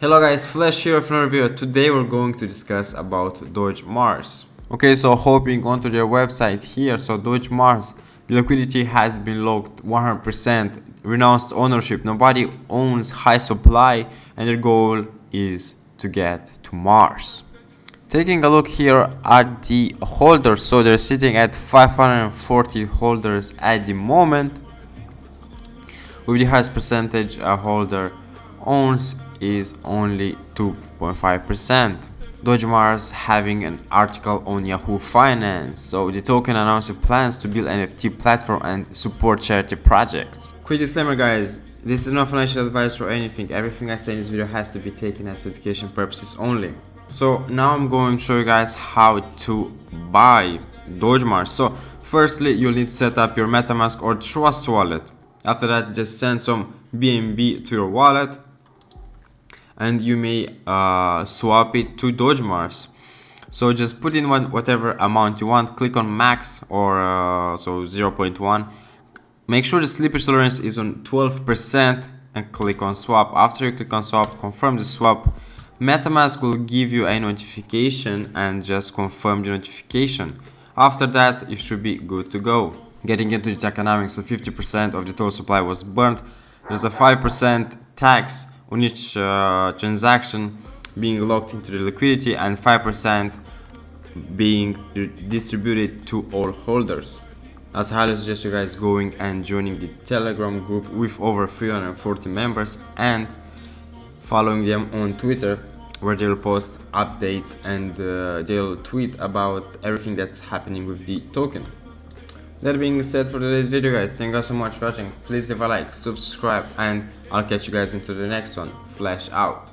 Hello guys, Flash here for another video. Today we're going to discuss about DOGEMARS. Okay, so hopping onto their website here, so DOGEMARS, the liquidity has been locked 100%, renounced ownership, nobody owns high supply, and their goal is to get to Mars. Taking a look here at the holders, so they're sitting at 540 holders at the moment, with the highest percentage a holder owns is only 2.5%. DOGEMARS having an article on Yahoo Finance. So the token announced plans to build NFT platform and support charity projects. Quick disclaimer guys, this is not financial advice or anything. Everything I say in this video has to be taken as education purposes only. So now I'm going to show you guys how to buy DOGEMARS. So firstly, you'll need to set up your MetaMask or Trust wallet. After that, just send some BNB to your wallet, and you may swap it to DOGEMARS. So just put in whatever amount you want, click on max or so 0.1. Make sure the slippage tolerance is on 12% and click on swap. After you click on swap, confirm the swap. MetaMask will give you a notification and just confirm the notification. After that, you should be good to go. Getting into the economics, so 50% of the total supply was burnt. There's a 5% tax on each transaction being locked into the liquidity and 5% being distributed to all holders. As I highly suggest you guys going and joining the Telegram group with over 340 members and following them on Twitter, where they'll post updates and they'll tweet about everything that's happening with the token. That being said, for today's video guys, thank you guys so much for watching. Please leave a like, subscribe, and I'll catch you guys into the next one. Flash out.